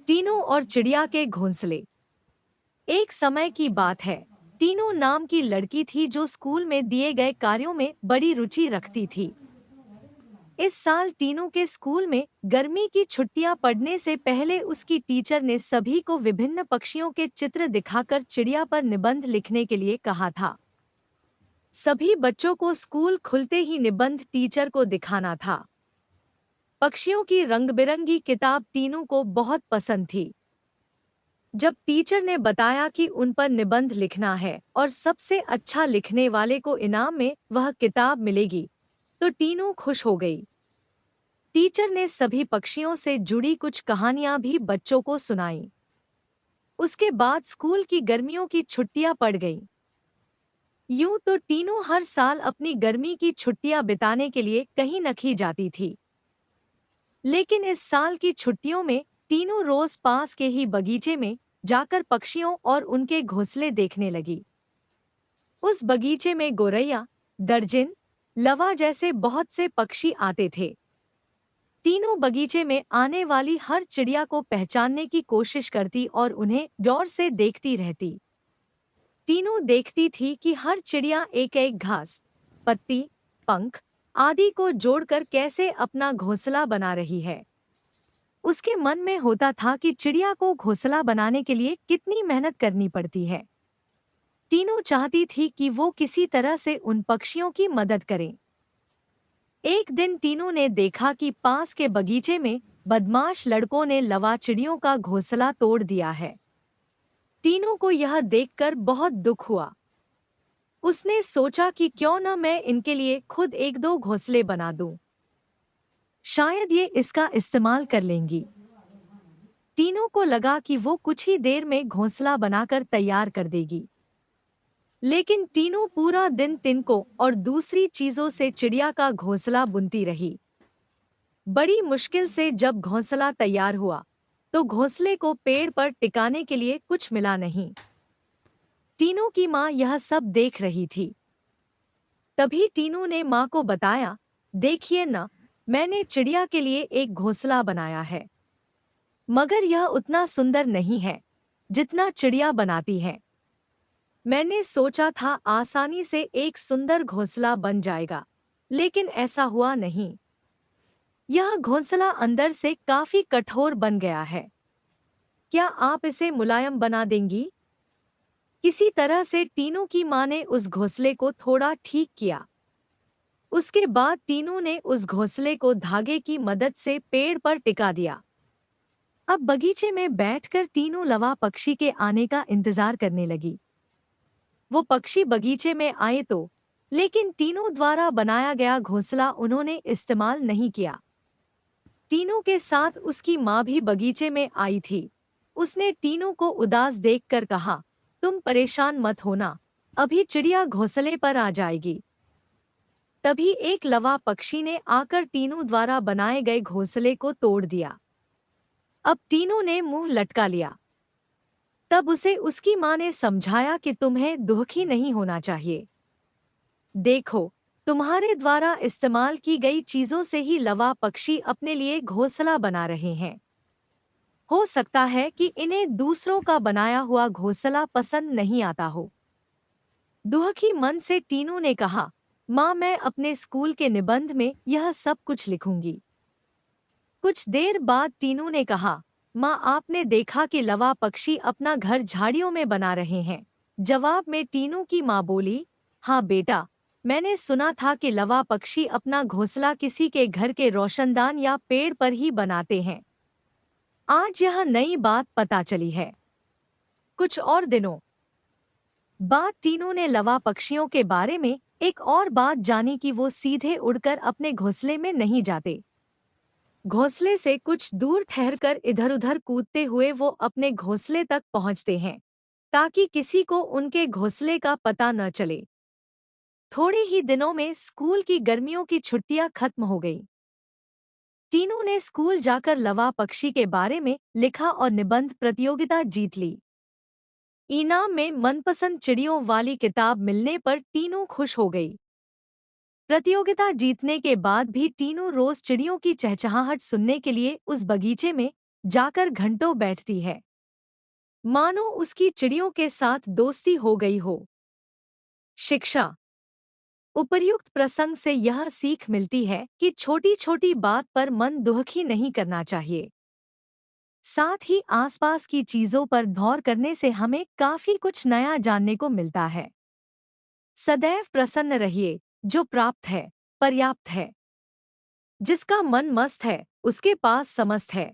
टीनू और चिड़िया के घोंसले। एक समय की बात है। टीनू नाम की लड़की थी जो स्कूल में दिए गए कार्यों में बड़ी रुचि रखती थी। इस साल टीनू के स्कूल में गर्मी की छुट्टियां पड़ने से पहले उसकी टीचर ने सभी को विभिन्न पक्षियों के चित्र दिखाकर चिड़िया पर निबंध लिखने के लिए कहा था। सभी बच्चों को स्कूल खुलते ही निबंध टीचर को दिखाना था। पक्षियों की रंग-बिरंगी किताब टीनू को बहुत पसंद थी। जब टीचर ने बताया कि उन पर निबंध लिखना है और सबसे अच्छा लिखने वाले को इनाम में वह किताब मिलेगी, तो टीनू खुश हो गई। टीचर ने सभी पक्षियों से जुड़ी कुछ कहानियां भी बच्चों को सुनाई। उसके बाद स्कूल की गर्मियों की छुट्टियां पड़ गईं। यूं तो टीनू हर साल अपनी गर्मी की छुट्टियां बिताने के लिए कहीं न कहीं जाती थी, लेकिन इस साल की छुट्टियों में टीनू रोज पास के ही बगीचे में जाकर पक्षियों और उनके घोंसले देखने लगी। उस बगीचे में गोरैया, दर्जिन, लवा जैसे बहुत से पक्षी आते थे। टीनू बगीचे में आने वाली हर चिड़िया को पहचानने की कोशिश करती और उन्हें गौर से देखती रहती। टीनू देखती थी कि हर चिड़िया एक-एक घास, पत्ती, पंख आदि को जोड़कर कैसे अपना घोंसला बना रही है। उसके मन में होता था कि चिड़िया को घोंसला बनाने के लिए कितनी मेहनत करनी पड़ती है। टीनू चाहती थी कि वो किसी तरह से उन पक्षियों की मदद करे। एक दिन टीनू ने देखा कि पास के बगीचे में बदमाश लड़कों ने लवा चिड़ियों का घोंसला तोड़ दिया है। टीनू को यह देखकर बहुत दुख हुआ। उसने सोचा कि क्यों न मैं इनके लिए खुद एक दो घोंसले बना दूं। शायद ये इसका इस्तेमाल कर लेंगी। टीनू को लगा कि वो कुछ ही देर में घोंसला बनाकर तैयार कर देगी। लेकिन टीनू पूरा दिन तिनकों और दूसरी चीजों से चिड़िया का घोंसला बुनती रही। बड़ी मुश्किल से जब घोंसला तैयार हुआ, तो घोंसले को पेड़ पर टिकाने के लिए कुछ मिला नहीं। टीनू की माँ यह सब देख रही थी। तभी टीनू ने माँ को बताया, देखिए न, मैंने चिड़िया के लिए एक घोंसला बनाया है, मगर यह उतना सुंदर नहीं है जितना चिड़िया बनाती है। मैंने सोचा था आसानी से एक सुंदर घोंसला बन जाएगा, लेकिन ऐसा हुआ नहीं। यह घोंसला अंदर से काफी कठोर बन गया है। क्या आप इसे मुलायम बना देंगी? किसी तरह से टीनू की माँ ने उस घोंसले को थोड़ा ठीक किया। उसके बाद टीनू ने उस घोंसले को धागे की मदद से पेड़ पर टिका दिया। अब बगीचे में बैठकर टीनू लवा पक्षी के आने का इंतजार करने लगी। वो पक्षी बगीचे में आए तो, लेकिन टीनू द्वारा बनाया गया घोंसला उन्होंने इस्तेमाल नहीं किया। टीनू के साथ उसकी माँ भी बगीचे में आई थी। उसने टीनू को उदास देखकर कहा, तुम परेशान मत होना, अभी चिड़िया घोंसले पर आ जाएगी। तभी एक लवा पक्षी ने आकर टीनू द्वारा बनाए गए घोंसले को तोड़ दिया। अब टीनू ने मुंह लटका लिया। तब उसे उसकी माँ ने समझाया कि तुम्हें दुखी नहीं होना चाहिए। देखो, तुम्हारे द्वारा इस्तेमाल की गई चीजों से ही लवा पक्षी अपने लिए घोंसला बना रहे हैं। हो सकता है कि इन्हें दूसरों का बनाया हुआ घोंसला पसंद नहीं आता हो। दुखी मन से टीनू ने कहा, माँ मैं अपने स्कूल के निबंध में यह सब कुछ लिखूंगी। कुछ देर बाद टीनू ने कहा, माँ आपने देखा कि लवा पक्षी अपना घर झाड़ियों में बना रहे हैं। जवाब में टीनू की माँ बोली, हाँ बेटा, मैंने सुना था कि लवा पक्षी अपना घोंसला किसी के घर के रोशनदान या पेड़ पर ही बनाते हैं। आज यह नई बात पता चली है। कुछ और दिनों बाद टीनू ने लवा पक्षियों के बारे में एक और बात जानी कि वो सीधे उड़कर अपने घोंसले में नहीं जाते। घोंसले से कुछ दूर ठहरकर इधर-उधर कूदते हुए वो अपने घोंसले तक पहुंचते हैं, ताकि किसी को उनके घोंसले का पता न चले। थोड़े ही दिनों में स्कूल की गर्मियों की छुट्टियां खत्म हो गई। टीनू ने स्कूल जाकर लवा पक्षी के बारे में लिखा और निबंध प्रतियोगिता जीत ली। इनाम में मनपसंद चिड़ियों वाली किताब मिलने पर टीनू खुश हो गई। प्रतियोगिता जीतने के बाद भी टीनू रोज चिड़ियों की चहचहाहट सुनने के लिए उस बगीचे में जाकर घंटों बैठती है, मानो उसकी चिड़ियों के साथ दोस्ती हो गई हो। शिक्षा। उपर्युक्त प्रसंग से यह सीख मिलती है कि छोटी छोटी बात पर मन दुखी नहीं करना चाहिए। साथ ही आसपास की चीजों पर गौर करने से हमें काफी कुछ नया जानने को मिलता है। सदैव प्रसन्न रहिए, जो प्राप्त है पर्याप्त है। जिसका मन मस्त है उसके पास समस्त है।